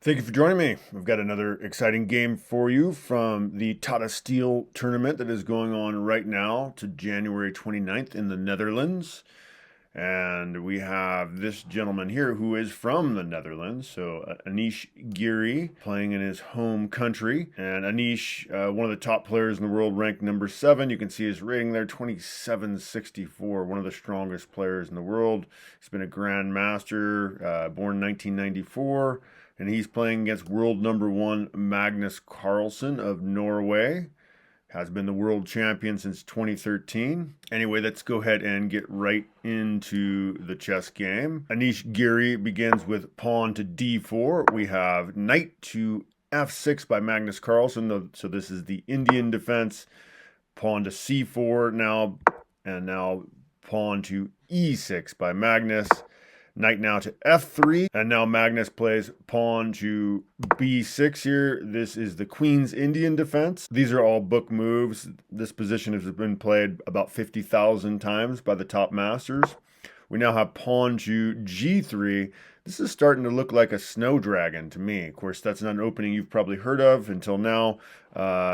Thank you for joining me. We've got another exciting game for you from the Tata Steel tournament that is going on right now to January 29th in the Netherlands. And we have this gentleman here who is from the Netherlands. So Anish Giri playing in his home country. And Anish, one of the top players in the world, ranked number 7. You can see his rating there, 2764. One of the strongest players in the world. He's been a Grandmaster, born 1994. And he's playing against world number 1 Magnus Carlsen of Norway. Has been the world champion since 2013. Anyway, let's go ahead and get right into the chess game. Anish Giri begins with pawn to d4. We have knight to f6 by Magnus Carlsen. So this is the Indian defense. Pawn to c4 now, and now pawn to e6 by Magnus. Knight now to f3, and now Magnus plays pawn to b6 here. This is the Queen's Indian defense. These are all book moves. This position has been played about 50,000 times by the top masters. We now have pawn to g3. This is starting to look like a snow dragon to me. Of course, that's not an opening you've probably heard of until now.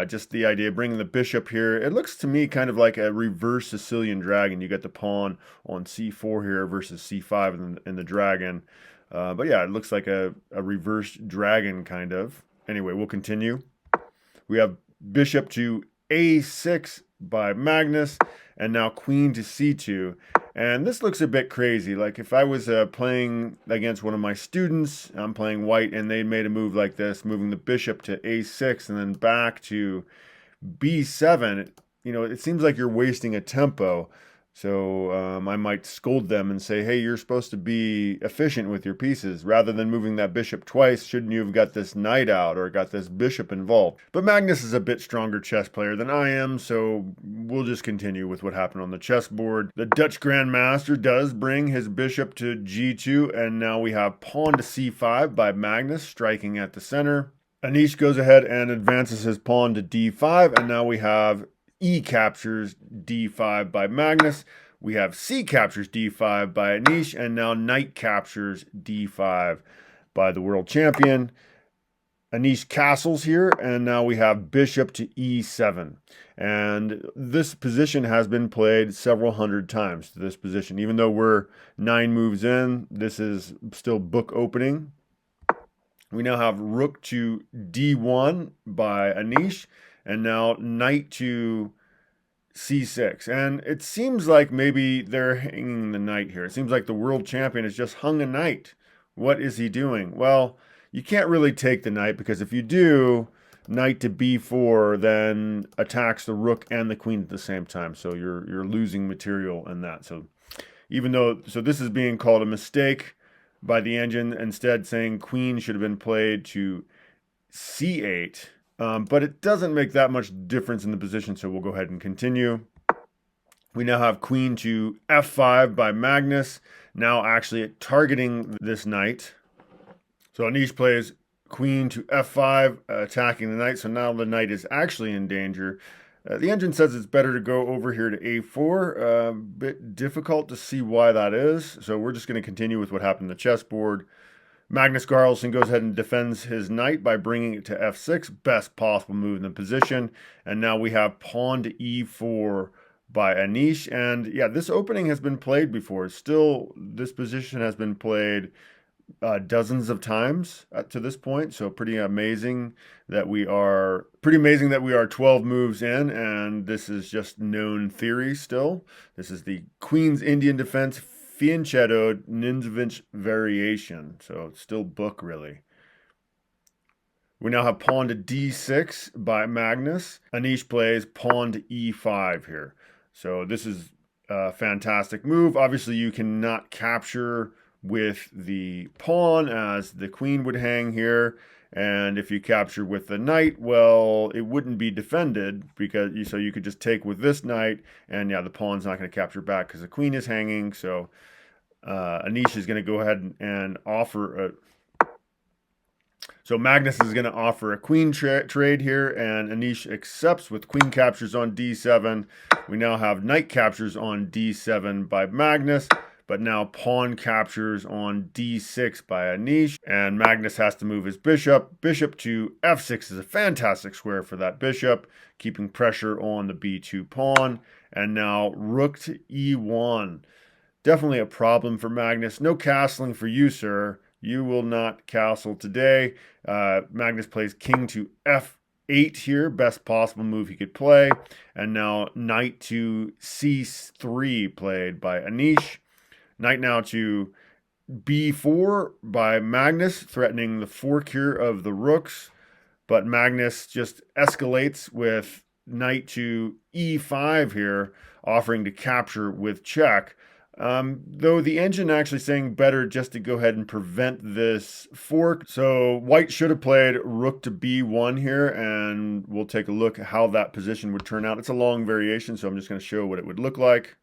Just the idea of bringing the bishop here. It looks to me kind of like a reverse Sicilian dragon. You got the pawn on c4 here versus c5 in the dragon. But yeah, it looks like a reverse dragon kind of. Anyway, we'll continue. We have bishop to a6 by Magnus, and now queen to c2. And this looks a bit crazy. Like if I was playing against one of my students, I'm playing white, and they made a move like this, moving the bishop to a6 and then back to b7. You know, it seems like you're wasting a tempo. So I might scold them and say, hey, you're supposed to be efficient with your pieces. Rather than moving that bishop twice, shouldn't you have got this knight out or got this bishop involved? But Magnus is a bit stronger chess player than I am, so we'll just continue with what happened on the chessboard. The Dutch Grandmaster does bring his bishop to g2, and now we have pawn to c5 by Magnus, striking at the center. Anish goes ahead and advances his pawn to d5, and now we have E captures d5 by Magnus. We have C captures d5 by Anish, and now knight captures d5 by the world champion. Anish castles here, and now we have bishop to e7. And this position has been played several hundred times to this position. Even though we're 9 moves in, this is still book opening. We now have rook to d1 by Anish, and now knight to c6. And it seems like maybe they're hanging the knight here. It seems like the world champion has just hung a knight. What is he doing? Well, you can't really take the knight, because if you do, knight to b4 then attacks the rook and the queen at the same time. So you're losing material in that. So this is being called a mistake by the engine, instead saying queen should have been played to c8. But it doesn't make that much difference in the position, so we'll go ahead and continue. We now have queen to f5 by Magnus, now actually targeting this knight. So Anish plays queen to f5, attacking the knight, so now the knight is actually in danger. The engine says it's better to go over here to a4. A bit difficult to see why that is, so we're just going to continue with what happened on the chessboard. Magnus Carlsen goes ahead and defends his knight by bringing it to f6, best possible move in the position. And now we have pawn to e4 by Anish. And yeah, this opening has been played before. Still, this position has been played dozens of times to this point. So pretty amazing that we are 12 moves in, and this is just known theory still. This is the Queen's Indian defense Fianchetto Ninzovich variation, so it's still book really. We now have pawn to d6 by Magnus. Anish plays pawn to e5 here. So this is a fantastic move. Obviously you cannot capture with the pawn, as the queen would hang here. And if you capture with the knight, well, it wouldn't be defended, because so you could just take with this knight, and yeah, the pawn's not going to capture back because the queen is hanging. So Anish is going to go ahead and offer so Magnus is going to offer a queen trade here, and Anish accepts with queen captures on d7. We now have knight captures on d7 by Magnus. but now pawn captures on d6 by Anish, and Magnus has to move his bishop. Bishop to f6 is a fantastic square for that bishop, keeping pressure on the b2 pawn, and now rook to e1. Definitely a problem for Magnus. No castling for you, sir. You will not castle today. Magnus plays king to f8 here, best possible move he could play. And now knight to c3 played by Anish. Knight now to b4 by Magnus, threatening the fork here of the rooks. But Magnus just escalates with knight to e5 here, offering to capture with check. Though the engine actually saying better just to go ahead and prevent this fork. So white should have played rook to b1 here, and we'll take a look at how that position would turn out. It's a long variation, so I'm just going to show what it would look like.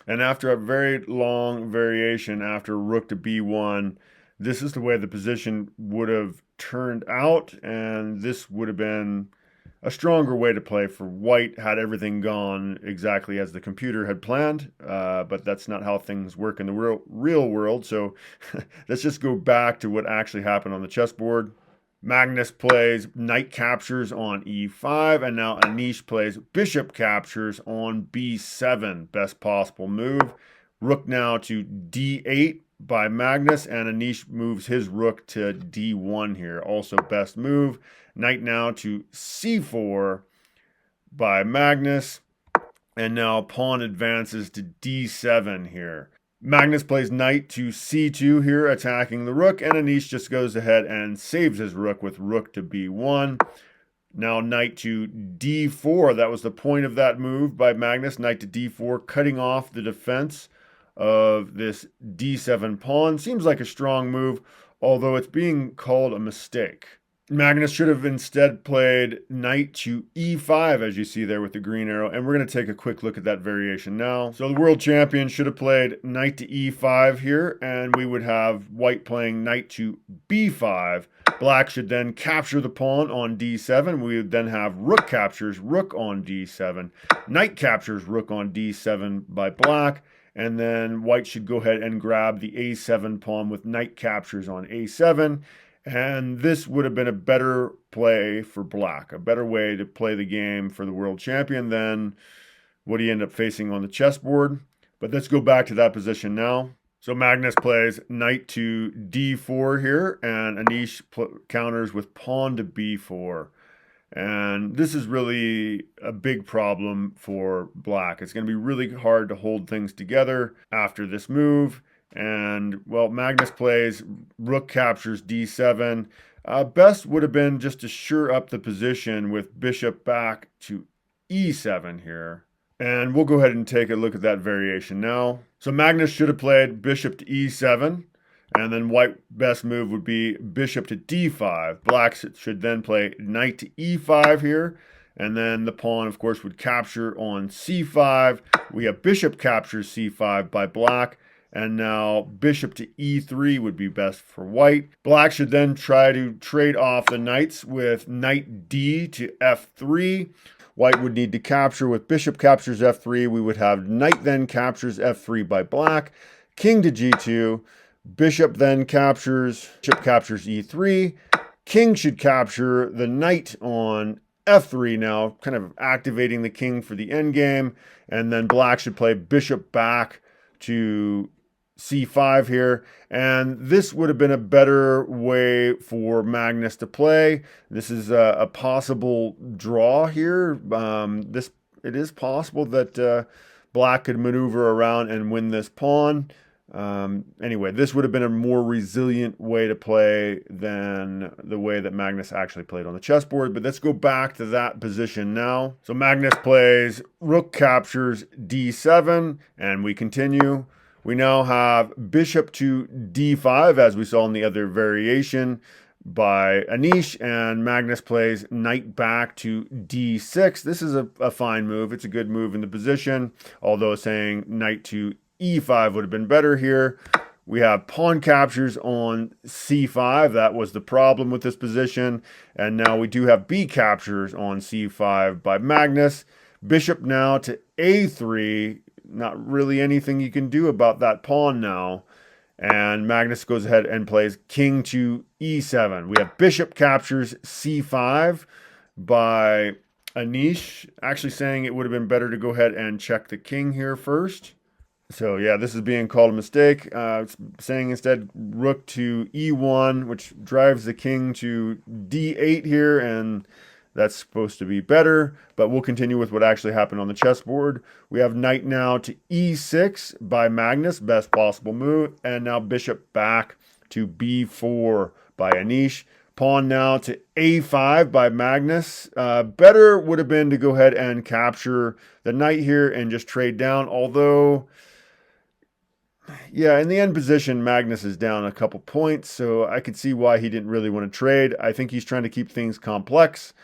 And after a very long variation, after rook to b1, this is the way the position would have turned out, and this would have been a stronger way to play for white had everything gone exactly as the computer had planned, but that's not how things work in the real world. So let's just go back to what actually happened on the chessboard. Magnus plays knight captures on e5, and now Anish plays bishop captures on b7, best possible move. Rook now to d8 by Magnus, and Anish moves his rook to d1 here, also best move. Knight now to c4 by Magnus, and now pawn advances to d7 here. Magnus plays knight to c2 here, attacking the rook, and Anish just goes ahead and saves his rook with rook to b1. Now knight to d4, that was the point of that move by Magnus, knight to d4, cutting off the defense of this d7 pawn. Seems like a strong move, although it's being called a mistake. Magnus should have instead played knight to e5, as you see there with the green arrow, and we're going to take a quick look at that variation now. So the world champion should have played knight to e5 here, and we would have white playing knight to b5. Black should then capture the pawn on d7. We would then have rook captures rook on d7. Knight captures rook on d7 by black. And then white should go ahead and grab the a7 pawn with knight captures on a7. And this would have been a better play for black, a better way to play the game for the world champion than what he ended up facing on the chessboard. But let's go back to that position now. So Magnus plays knight to d4 here, and Anish counters with pawn to b4. And this is really a big problem for black. It's going to be really hard to hold things together after this move. And, well, Magnus plays rook captures d7. Best would have been just to shore up the position with bishop back to e7 here. And we'll go ahead and take a look at that variation now. So Magnus should have played bishop to e7. And then white best move would be bishop to d5. Black should then play knight to e5 here. And then the pawn, of course, would capture on c5. We have bishop captures c5 by black. And now bishop to e3 would be best for white. Black should then try to trade off the knights with knight d to f3. White would need to capture with bishop captures f3. We would have knight then captures f3 by black. King to g2. Bishop then captures, bishop captures e3. King should capture the knight on f3 now, kind of activating the king for the endgame. And then black should play bishop back to c5 here. And this would have been a better way for Magnus to play. This is a possible draw here. It is possible that black could maneuver around and win this pawn. Anyway, this would have been a more resilient way to play than the way that Magnus actually played on the chessboard. But let's go back to that position now. So Magnus plays rook captures d7, and we continue. We now have bishop to d5, as we saw in the other variation by Anish, and Magnus plays knight back to d6. This is a fine move. It's a good move in the position, although saying knight to e5 would have been better here. We have pawn captures on c5. That was the problem with this position. And now we do have b captures on c5 by Magnus. Bishop now to a3. not really anything you can do about that pawn now. And Magnus goes ahead and plays king to e7. We have bishop captures c5 by Anish, actually saying it would have been better to go ahead and check the king here first. So yeah, this is being called a mistake. It's saying instead rook to e1, which drives the king to d8 here, and that's supposed to be better. But we'll continue with what actually happened on the chessboard. We have knight now to e6 by Magnus, best possible move, and now bishop back to b4 by Anish. Pawn now to a5 by Magnus. Better would have been to go ahead and capture the knight here and just trade down, although... yeah, in the end position, Magnus is down a couple points, so I could see why he didn't really want to trade. I think he's trying to keep things complex.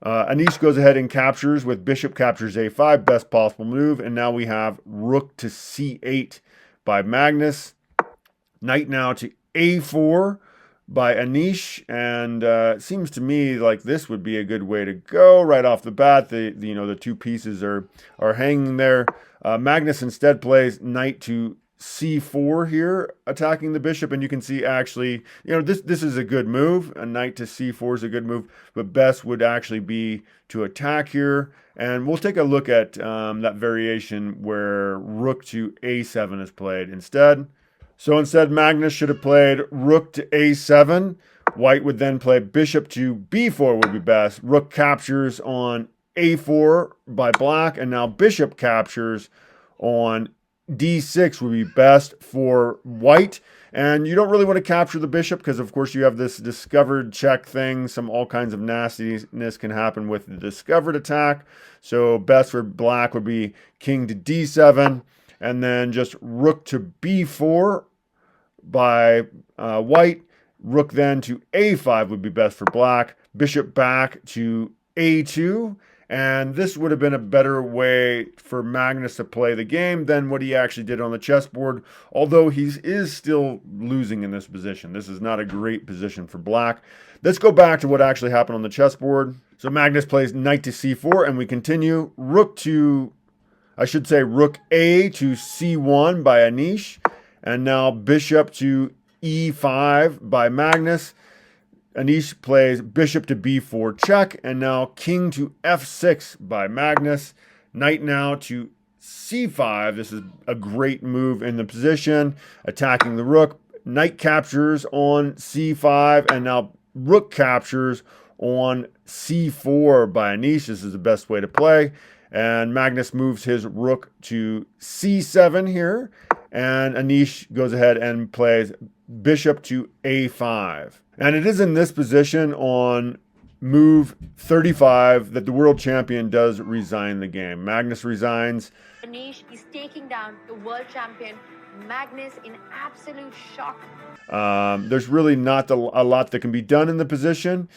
Anish goes ahead and captures with bishop captures a5, best possible move, and now we have rook to c8 by Magnus. Knight now to a4 by Anish, and it seems to me like this would be a good way to go right off the bat. The two pieces are hanging there. Magnus instead plays knight to c4 here, attacking the bishop, and you can see actually, this is a good move. A knight to c4 is a good move, but best would actually be to attack here. And we'll take a look at that variation where rook to a7 is played instead. So instead, Magnus should have played rook to a7. White would then play bishop to b4 would be best. Rook captures on a4 by black, and now bishop captures on d6 would be best for white. And you don't really want to capture the bishop because, of course, you have this discovered check thing. All kinds of nastiness can happen with the discovered attack. So best for black would be king to d7, and then just rook to b4 by white. Rook then to a5 would be best for black. Bishop back to a2. And this would have been a better way for Magnus to play the game than what he actually did on the chessboard, although he is still losing in this position. This is not a great position for black. Let's go back to what actually happened on the chessboard. So Magnus plays knight to c4, and we continue. Rook A to c1 by Anish, and now bishop to e5 by Magnus. Anish plays bishop to b4 check, and now king to f6 by Magnus. Knight now to c5. This is a great move in the position, attacking the rook. Knight captures on c5, and now rook captures on c4 by Anish. This is the best way to play. And Magnus moves his rook to c7 here, and Anish goes ahead and plays bishop to a5. And it is in this position on move 35 that the world champion does resign the game. Magnus resigns. Anish is taking down the world champion Magnus in absolute shock. There's really not a lot that can be done in the position.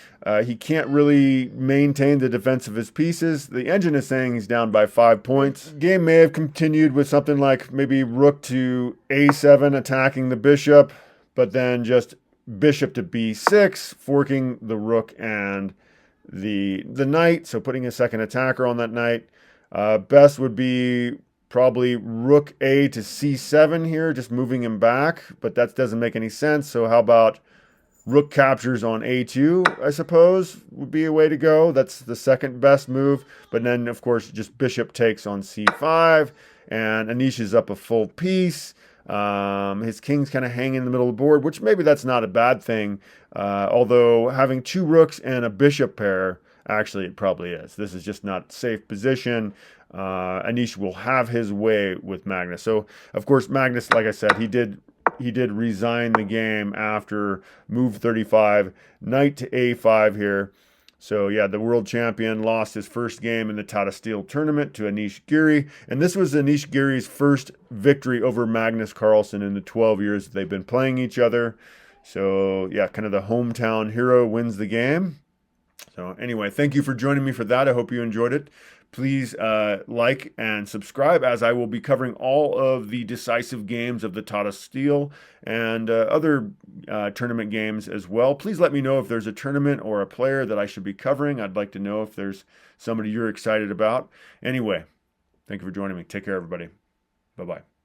He can't really maintain the defense of his pieces. The engine is saying he's down by 5 points. Game may have continued with something like maybe rook to a7 attacking the bishop, but then just bishop to b6, forking the rook and the knight, so putting a second attacker on that knight. Best would be probably rook A to c7 here, just moving him back, but that doesn't make any sense. So how about rook captures on a2, I suppose, would be a way to go. That's the second best move. But then, of course, just bishop takes on c5, and Anish is up a full piece. His king's kind of hanging in the middle of the board, which maybe that's not a bad thing. Although having two rooks and a bishop pair, actually it probably is. This is just not a safe position. Anish will have his way with Magnus. So, of course, Magnus, like I said, he did resign the game after move 35, knight to a5 here. So, yeah, the world champion lost his first game in the Tata Steel tournament to Anish Giri. And this was Anish Giri's first victory over Magnus Carlsen in the 12 years that they've been playing each other. So, yeah, kind of the hometown hero wins the game. So, anyway, thank you for joining me for that. I hope you enjoyed it. Please like and subscribe, as I will be covering all of the decisive games of the Tata Steel and other tournament games as well. Please let me know if there's a tournament or a player that I should be covering. I'd like to know if there's somebody you're excited about. Anyway, thank you for joining me. Take care, everybody. Bye-bye.